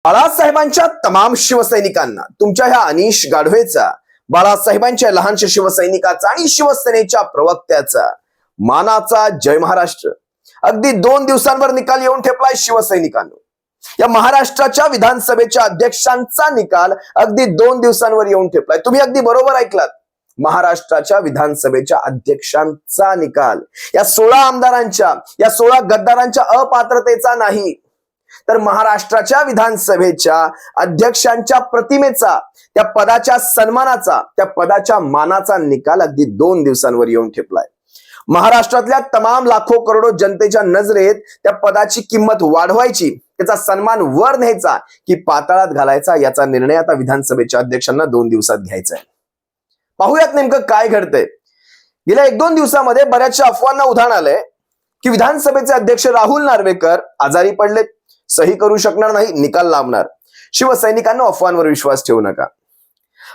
बाळासाहेबांच्या तमाम शिवसैनिकांना तुमच्या ह्या अनिश गाढवेचा, बाळासाहेबांच्या लहानशा शिवसैनिकाचा आणि शिवसेनेच्या प्रवक्त्याचा मानाचा जय महाराष्ट्र अगदी 2 दिवसांवर निकाल येऊन ठेपलाय शिवसैनिकांनो. या महाराष्ट्राच्या विधानसभेच्या अध्यक्षांचा निकाल अगदी 2 दिवसांवर येऊन ठेपलाय. तुम्ही अगदी बरोबर ऐकलात. महाराष्ट्राच्या विधानसभेच्या अध्यक्षांचा निकाल या 16 आमदारांच्या, या 16 गद्दारांच्या अपात्रतेचा नाही, तर महाराष्ट्राच्या विधानसभेच्या अध्यक्षांच्या प्रतिमेचा, त्या पदाच्या सन्मानाचा, त्या पदाच्या मानाचा निकाल अगदी 2 दिवसांवर येऊन ठेपलाय. महाराष्ट्रातल्या तमाम लाखो करोडो जनतेच्या नजरेत त्या पदाची किंमत वाढवायची, त्याचा सन्मान वर न्यायचा की पाताळात घालायचा, याचा निर्णय आता विधानसभेच्या अध्यक्षांना 2 दिवसात घ्यायचा आहे. पाहूयात नेमकं काय घडतंय. गेल्या 1-2 दिवसामध्ये बऱ्याचशा अफवांना उधाण आलंय की विधानसभेचे अध्यक्ष राहुल नार्वेकर आजारी पडलेत, सही करू शकणार नाही, निकाल लांबणार. शिवसैनिकांना अफवांवर विश्वास ठेवू नका.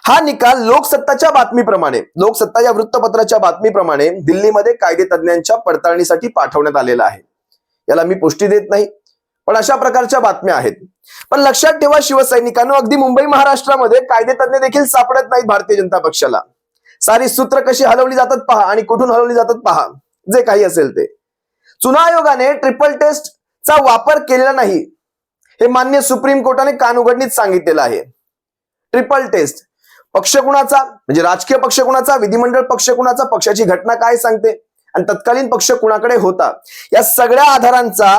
हा निकाल लोकसत्ताच्या बातमीप्रमाणे, लोकसत्ता या वृत्तपत्राच्या बातमीप्रमाणे दिल्लीमध्ये कायदे तज्ञांच्या पडताळणीसाठी पाठवण्यात आलेला आहे. याला मी पुष्टी देत नाही, पण अशा प्रकारच्या बातम्या आहेत. पण लक्षात ठेवा शिवसैनिकांनो, अगदी मुंबई महाराष्ट्रामध्ये कायदे तज्ञ देखील सापडत नाहीत भारतीय जनता पक्षाला. सारी सूत्र कशी हलवली जातात पहा आणि कुठून हलवली जातात पहा. जे काही असेल ते, चुनाव आयोगाने ट्रिपल टेस्ट चा वापर केलेला नाही हे मान्य सुप्रीम कोर्टाने कानउघडणीत सांगितलेलं आहे. ट्रिपल टेस्ट, पक्ष कुणाचा म्हणजे राजकीय पक्ष कुणाचा, विधिमंडळ पक्ष कुणाचा, पक्षाची घटना काय सांगते आणि तत्कालीन पक्ष कुणाकडे होता, या सगळ्या आधारांचा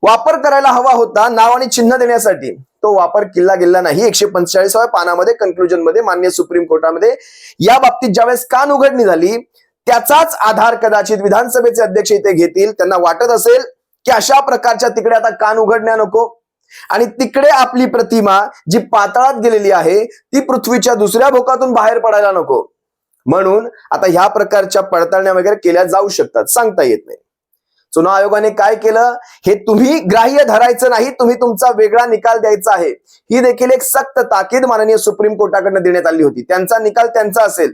वापर करायला हवा होता नाव आणि चिन्ह देण्यासाठी. तो वापर केला गेला नाही. 145व्या पानामध्ये कन्क्लुजन मध्ये मान्य सुप्रीम कोर्टामध्ये या बाबतीत ज्यावेळेस कानउघडणी झाली, त्याचाच आधार कदाचित विधानसभेचे अध्यक्ष इथे घेतील. त्यांना वाटत असेल की अशा प्रकारच्या तिकडे आता कान उघडण्या नको आणि तिकडे आपली प्रतिमा जी पाताळात गेलेली आहे ती पृथ्वीच्या दुसऱ्या भोकातून बाहेर पडायला नको, म्हणून आता ह्या प्रकारच्या पडताळण्या वगैरे केल्या जाऊ शकतात, सांगता येत नाही. चुनाव आयोगाने काय केलं हे तुम्ही ग्राह्य धरायचं नाही, तुम्ही तुमचा वेगळा निकाल द्यायचा आहे. ही देखील एक सक्त ताकीद माननीय सुप्रीम कोर्टाकडनं देण्यात आली होती. त्यांचा निकाल त्यांचा असेल,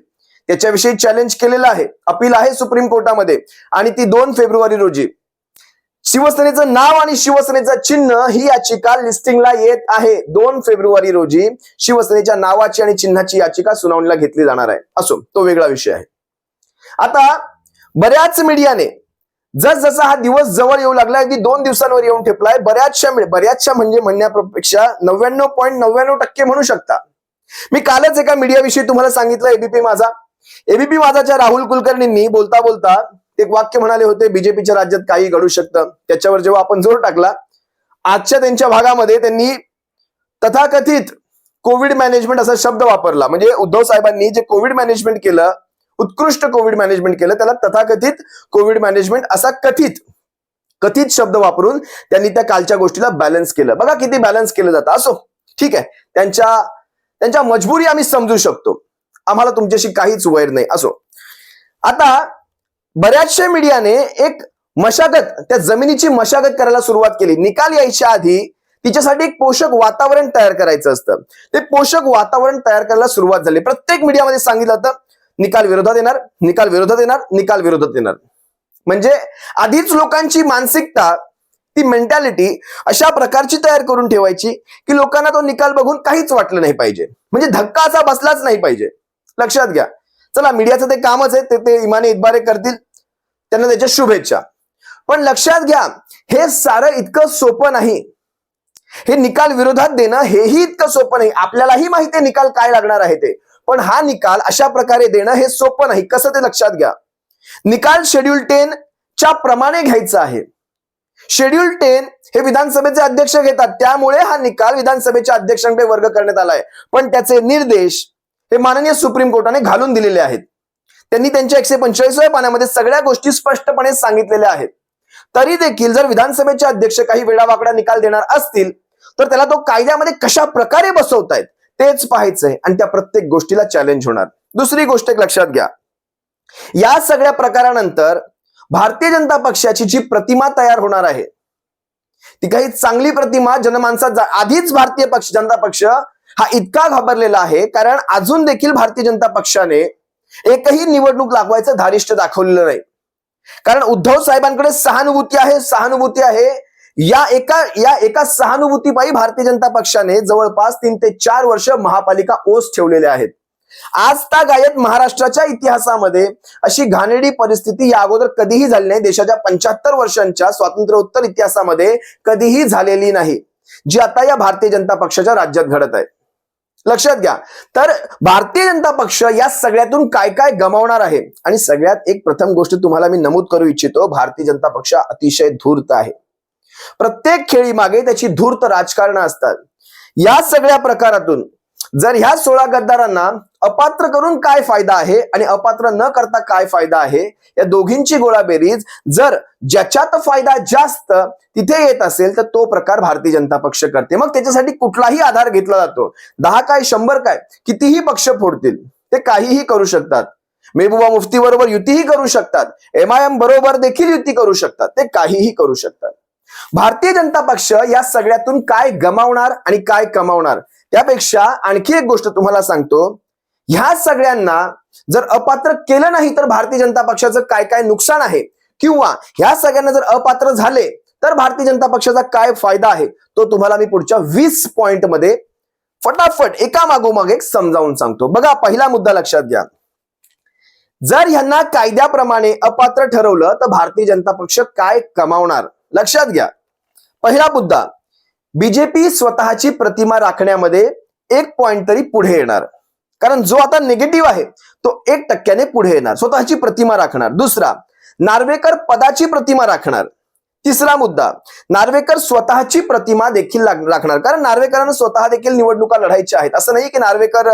त्याच्याविषयी चॅलेंज केलेलं आहे, अपील आहे सुप्रीम कोर्टामध्ये आणि ती 2 फेब्रुवारी रोजी शिवसेनेचं नाव आणि शिवसेनेचं चिन्ह ही याचिका लिस्टिंगला येत आहे. 2 फेब्रुवारी रोजी शिवसेनेच्या नावाची आणि चिन्हाची याचिका सुनावणीला घेतली जाणार आहे. असो, तो वेगळा विषय आहे. आता बऱ्याच मीडियाने जसजसा हा दिवस जवळ येऊ लागला, अगदी 2 दिवसांवर येऊन ठेपलाय. बऱ्याचशा म्हणजे म्हणण्यापेक्षा 99.99% म्हणू शकता. मी कालच एका मीडियाविषयी तुम्हाला सांगितलं, एबीपी माझा. एबीपी माझाच्या राहुल कुलकर्णींनी बोलता बोलता एक वाक्य म्हणाले होते, बीजेपीच्या राज्यात काही घडू शकतं. त्याच्यावर जेव्हा आपण जोर टाकला, आजच्या त्यांच्या भागामध्ये त्यांनी तथाकथित कोविड मॅनेजमेंट असा शब्द वापरला. म्हणजे उद्धव साहेबांनी जे कोविड मॅनेजमेंट केलं, उत्कृष्ट कोविड मॅनेजमेंट केलं, त्याला तथाकथित कोविड मॅनेजमेंट असा कथित शब्द वापरून त्यांनी त्या कालच्या गोष्टीला बॅलन्स केलं. बघा किती बॅलन्स केलं जातं. असो, ठीक आहे, त्यांच्या मजबुरी आम्ही समजू शकतो, आम्हाला तुमच्याशी काहीच वैर नाही. असो, आता बऱ्याचशा मीडियाने एक मशागत, त्या जमिनीची मशागत करायला सुरुवात केली. निकाल यायच्या आधी तिच्यासाठी एक पोषक वातावरण तयार करायचं असतं. ते पोषक वातावरण तयार करायला सुरुवात झाली. प्रत्येक मीडियामध्ये सांगितलं होतं निकाल विरोधात येणार, निकाल विरोधात येणार, निकाल विरोधात येणार. म्हणजे आधीच लोकांची मानसिकता, ती मेंटॅलिटी अशा प्रकारची तयार करून ठेवायची की लोकांना तो निकाल बघून काहीच वाटलं नाही पाहिजे, म्हणजे धक्का असा बसलाच नाही पाहिजे. लक्षात घ्या. चला, मीडियाचं ते कामच आहे, ते इमाने इतबारे करतील, त्यांना त्याच्या शुभेच्छा. पण लक्षात घ्या, हे सारं इतकं सोपं नाही. हे निकाल विरोधात देणं हेही इतकं सोपं नाही. आपल्यालाही माहिती आहे निकाल काय लागणार आहे ते, पण हा निकाल अशा प्रकारे देणं हे सोपं नाही. कसं ते लक्षात घ्या. निकाल शेड्यूल 10 च्या प्रमाणे घ्यायचा आहे. शेड्यूल 10 हे विधानसभेचे अध्यक्ष घेतात, त्यामुळे हा निकाल विधानसभेच्या अध्यक्षांकडे वर्ग करण्यात आलाय. पण त्याचे निर्देश हे माननीय सुप्रीम कोर्टाने घालून दिलेले आहेत. त्यांनी त्यांच्या 145व्या पानामध्ये सगळ्या गोष्टी स्पष्टपणे सांगितलेल्या आहेत. तरी देखील जर विधानसभेचे अध्यक्ष काही वेळावाकडा निकाल देणार असतील तर त्याला तो कायद्यामध्ये कशा प्रकारे बसवतायत तेच पाहायचंय आणि त्या प्रत्येक गोष्टीला चॅलेंज होणार. दुसरी गोष्ट एक लक्षात घ्या, या सगळ्या प्रकारानंतर भारतीय जनता पक्षाची जी प्रतिमा तयार होणार आहे ती काही चांगली प्रतिमा जनमानसात. आधीच भारतीय जनता पक्ष हा इतका घाबरलेला आहे कारण अजून देखील भारतीय जनता पक्षाने एकही निवडणूक लागवायचं धारिष्ट दाखवलेलं नाही. कारण उद्धव साहेबांकडे सहानुभूती आहे या एका सहानुभूतीपायी भारतीय जनता पक्षाने जवळपास 3 ते 4 वर्ष महापालिका ओस ठेवलेले आहेत. आजतागायत महाराष्ट्राच्या इतिहासामध्ये अशी घाणेरडी परिस्थिती या अगोदर कधीही झाली नाही. देशाच्या 75 वर्षांच्या स्वातंत्र्योत्तर इतिहासामध्ये कधीही झालेली नाही, जी आता या भारतीय जनता पक्षाच्या राज्यात घडत आहे. लक्षात घ्या. तर भारतीय जनता पक्ष या सगळ्यातून काय काय गमावणार आहे, आणि सगळ्यात एक प्रथम गोष्ट तुम्हाला मी नमूद करू इच्छितो, भारतीय जनता पक्ष अतिशय धूर्त आहे. प्रत्येक खेळी मागे त्याची धूर्त राजकारण असतात. या सगळ्या प्रकारातून जर ह्या 16 गद्दारांना अपात्र करून काय फायदा आहे आणि अपात्र न करता काय फायदा आहे, या दोघींची गोळाबेरीज जर ज्याच्यात फायदा जास्त तिथे येत असेल तर तो प्रकार भारतीय जनता पक्ष करते. मग त्याच्यासाठी कुठलाही आधार घेतला जातो. 10 काय 100 काय कितीही पक्ष फोडतील, ते काहीही करू शकतात. महबूबा मुफ्ती बरोबर युतीही करू शकतात, MIM बरोबर देखील युती करू शकतात, ते काहीही करू शकतात. भारतीय जनता पक्ष या सगळ्यातून काय गमावणार आणि काय कमावणार, त्यापेक्षा आणखी एक गोष्ट तुम्हाला सांगतो. ह्या सगळ्यांना जर अपात्र केलं नाही तर भारतीय जनता पक्षाचं काय काय नुकसान आहे, किंवा ह्या सगळ्यांना जर अपात्र झाले तर भारतीय जनता पक्षाचा काय फायदा आहे, तो तुम्हाला मी पुढच्या 20 पॉइंट मध्ये फटाफट एका मागोमाग एक समजावून सांगतो. बघा, पहिला मुद्दा लक्षात घ्या. जर ह्यांना कायद्याप्रमाणे अपात्र ठरवलं तर भारतीय जनता पक्ष काय कमावणार, लक्षात घ्या. पहिला मुद्दा, बीजेपी स्वतःची प्रतिमा राखण्यामध्ये 1 पॉइंट तरी पुढे येणार, कारण जो आता निगेटिव्ह आहे तो 1% पुढे येणार, स्वतःची प्रतिमा राखणार. दुसरा, नार्वेकर पदाची प्रतिमा राखणार. तिसरा मुद्दा, नार्वेकर स्वतःची प्रतिमा देखील राखणार, कारण नार्वेकरांना स्वतः देखील निवडणुका लढायच्या आहेत. असं नाही की नार्वेकर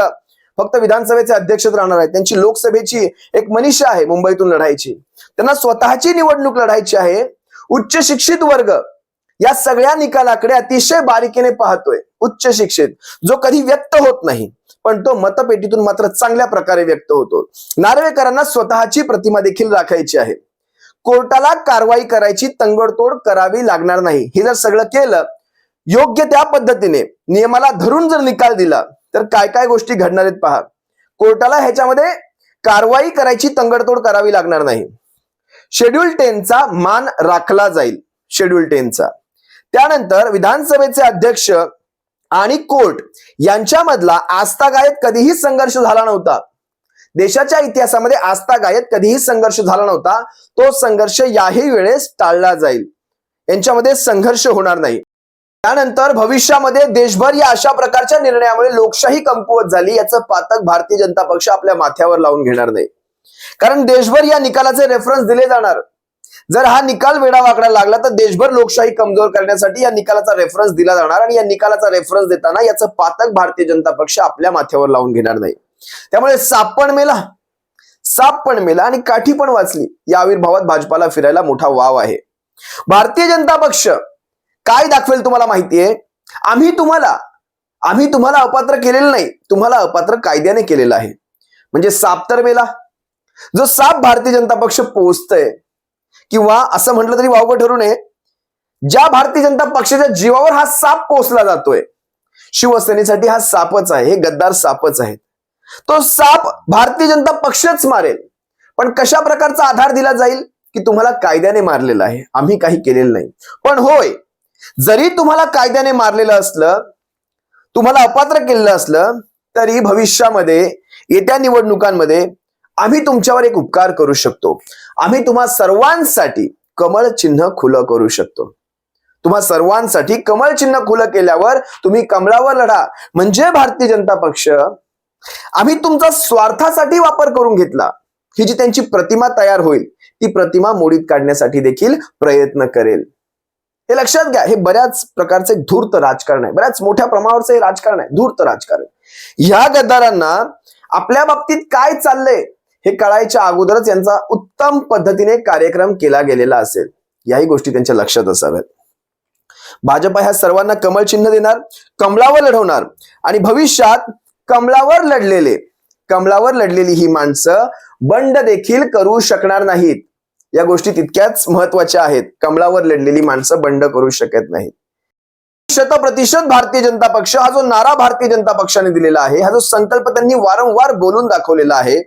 फक्त विधानसभेचे अध्यक्षच राहणार आहेत, त्यांची लोकसभेची एक मनीषा आहे मुंबईतून लढायची, त्यांना स्वतःची निवडणूक लढायची आहे. उच्च शिक्षित वर्ग या सगळ्या निकालाकडे अतिशय बारीकीने पाहतोय. उच्च शिक्षित जो कधी व्यक्त होत नाही, पण तो मतपेटीतून मात्र चांगल्या प्रकारे व्यक्त होतो. नार्वेकरांना स्वतःची प्रतिमा देखील राखायची आहे. कोर्टाला कारवाई करायची, तंगडतोड करावी लागणार नाही. हे जर सगळं केलं योग्य त्या पद्धतीने, नियमाला धरून जर निकाल दिला तर काय काय गोष्टी घडणार आहेत पहा. कोर्टाला ह्याच्यामध्ये कारवाई करायची, तंगडतोड करावी लागणार नाही. शेड्यूल 10चा मान राखला जाईल, शेड्यूल 10चा. त्यानंतर विधानसभेचे अध्यक्ष आणि कोर्ट यांच्यामधला आस्थागायत कधीही संघर्ष झाला नव्हता. देशाच्या इतिहासामध्ये आस्थागायत कधीही संघर्ष झाला नव्हता. तो संघर्ष याही वेळेस टाळला जाईल, यांच्यामध्ये संघर्ष होणार नाही. त्यानंतर भविष्यामध्ये देशभर या अशा प्रकारच्या निर्णयामुळे लोकशाही कमकुवत झाली याचं पातक भारतीय जनता पक्ष आपल्या माथ्यावर लावून घेणार नाही, कारण देशभर या निकालाचे रेफरन्स दिले जाणार. जर हा निकाल वेडावाकडा लागला तर देशभर लोकशाही कमजोर करण्यासाठी या निकालाचा रेफरन्स दिला जाणार, आणि या निकालाचा रेफरन्स देताना याचं पातक भारतीय जनता पक्ष आपल्या माथ्यावर लावून घेणार नाही. त्यामुळे साप पण मेला आणि काठी पण वाचली या आविर्भावात भाजपाला फिरायला मोठा वाव आहे. भारतीय जनता पक्ष काय दाखवेल तुम्हाला माहितीये. आम्ही तुम्हाला अपात्र केलेलं नाही, तुम्हाला अपात्र कायद्याने केलेलं आहे. म्हणजे साप तर मेला. जो साप भारतीय जनता पक्ष पोहोचतय, किंवा असं म्हटलं तरी वावगं ठरू नये, ज्या भारतीय जनता पक्षाच्या जीवावर हा साप पोहोचला जातोय, शिवसेनेसाठी हा सापच आहे, हे गद्दार सापच आहेत. तो साप भारतीय जनता पक्षच मारेल, पण कशा प्रकारचा आधार दिला जाईल की तुम्हाला कायद्याने मारलेलं आहे, आम्ही काही केलेलं नाही. पण होय, जरी तुम्हाला कायद्याने मारलेलं असलं, तुम्हाला अपात्र केलेलं असलं, तरी भविष्यामध्ये येत्या निवडणुकांमध्ये आम्ही तुमच्यावर एक उपकार करू शकतो. आम्ही तुम्हा सर्वांसाठी कमळ चिन्ह खुलं करू शकतो. तुम्हा सर्वांसाठी कमळ चिन्ह खुलं केल्यावर तुम्ही कमळावर लढा. म्हणजे भारतीय जनता पक्ष आम्ही तुमचा स्वार्थासाठी वापर करून घेतला, ही जी त्यांची प्रतिमा तयार होईल ती प्रतिमा मोडीत काढण्यासाठी देखील प्रयत्न करेल. हे लक्षात घ्या. हे बऱ्याच प्रकारचे धूर्त राजकारण आहे, बऱ्याच मोठ्या प्रमाणावरचं हे राजकारण आहे, धूर्त राजकारण. ह्या गद्दारांना आपल्या बाबतीत काय चाललंय हे कळायच्या अगोदरच यांचा उत्तम पद्धतीने कार्यक्रम केला गेलेला असेल, याही गोष्टी त्यांच्या लक्षात असाव्यात. भाजपा ह्या सर्वांना कमळ चिन्ह देणार, कमळावर लढवणार, आणि भविष्यात कमळावर लढलेली ही माणसं बंड देखील करू शकणार नाहीत. या गोष्टी तितक्याच महत्वाच्या आहेत. कमळावर लढलेली माणसं बंड करू शकत नाहीत. 100% भारतीय जनता पक्ष हा जो नारा भारतीय जनता पक्षाने दिलेला आहे, हा जो संकल्प त्यांनी वारंवार बोलून दाखवलेला आहे,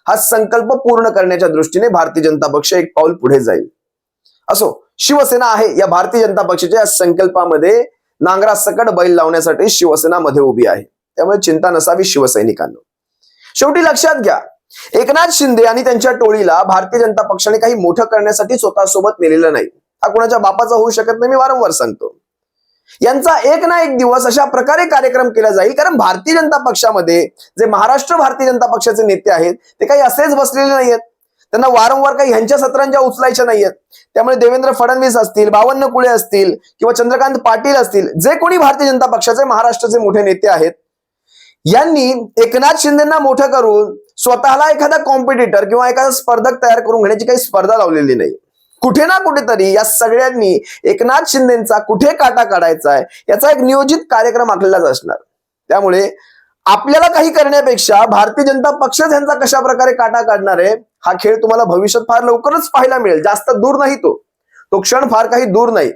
हा संकल्प पूर्ण करण्याच्या दृष्टीने भारतीय जनता पक्ष एक पाऊल पुढे जाईल. असो, शिवसेना आहे या भारतीय जनता पक्षाच्या संकल्पामध्ये नांगरासकट बैल लावण्यासाठी शिवसेना मध्ये उभी आहे. त्यामुळे चिंता नसावी शिवसैनिकांना. शेवटी लक्षात घ्या, एकनाथ शिंदे आणि त्यांच्या टोळीला भारतीय जनता पक्षाने काही मोठं करण्यासाठी स्वतःसोबत नेलेलं नाही. हा कुणाच्या बापाचा होऊ शकत नाही, मी वारंवार सांगतो. यांचा एक ना एक दिवस अशा प्रकारे कार्यक्रम केला जाईल, कारण भारतीय जनता पक्षामध्ये जे महाराष्ट्र भारतीय जनता पक्षाचे नेते आहेत ते काही असेच बसलेले नाहीयेत. त्यांना वारंवार काही ह्यांच्या सत्रांच्या उचलायच्या नाहीयेत. त्यामुळे देवेंद्र फडणवीस असतील, बावन्नकुळे असतील किंवा चंद्रकांत पाटील असतील, जे कोणी भारतीय जनता पक्षाचे महाराष्ट्राचे मोठे नेते आहेत, यांनी एकनाथ शिंदेना मोठं करून स्वतःला एखादा कॉम्पिटिटर किंवा एखादा स्पर्धक तयार करून घेण्याची काही स्पर्धा लावलेली नाही. कुठे ना कुठेतरी या सगळ्यांनी एकनाथ शिंदेचा कुठे काटा काढायचा आहे याचा एक नियोजित कार्यक्रम आखलेलाच असणार. त्यामुळे आपल्याला काही करण्यापेक्षा भारतीय जनता पक्ष यांचा कशा प्रकारे काटा काढणार आहे हा खेळ तुम्हाला भविष्यात फार लवकरच पाहायला मिळेल. जास्त दूर नाही तो क्षण फार काही दूर नाही.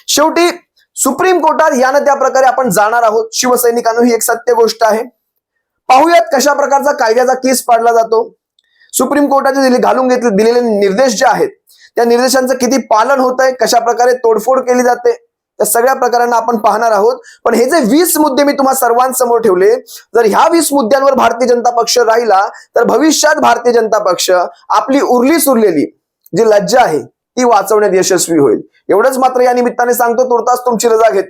शेवटी सुप्रीम कोर्टात यानं त्या प्रकारे आपण जाणार आहोत. शिवसैनिकांनो, ही एक सत्य गोष्ट आहे. पाहूयात कशा प्रकारचा कायद्याचा केस पाडला जातो. सुप्रीम कोर्टाचे दिलेले निर्देश जे आहेत त्या निर्देशांचं किती पालन होत आहे, कशा प्रकारे तोडफोड केली जाते, त्या सगळ्या प्रकारांना आपण पाहणार आहोत. पण हे जे 20 मुद्दे मी तुम्हा सर्वांसमोर ठेवले, जर ह्या 20 मुद्द्यांवर भारतीय जनता पक्ष राहिला तर भविष्यात भारतीय जनता पक्ष आपली उरली सुरलेली जी लज्जा आहे ती वाचवण्यात यशस्वी होईल. एवढंच मात्र या निमित्ताने सांगतो. तुर्तास तुमची रजा घेतो.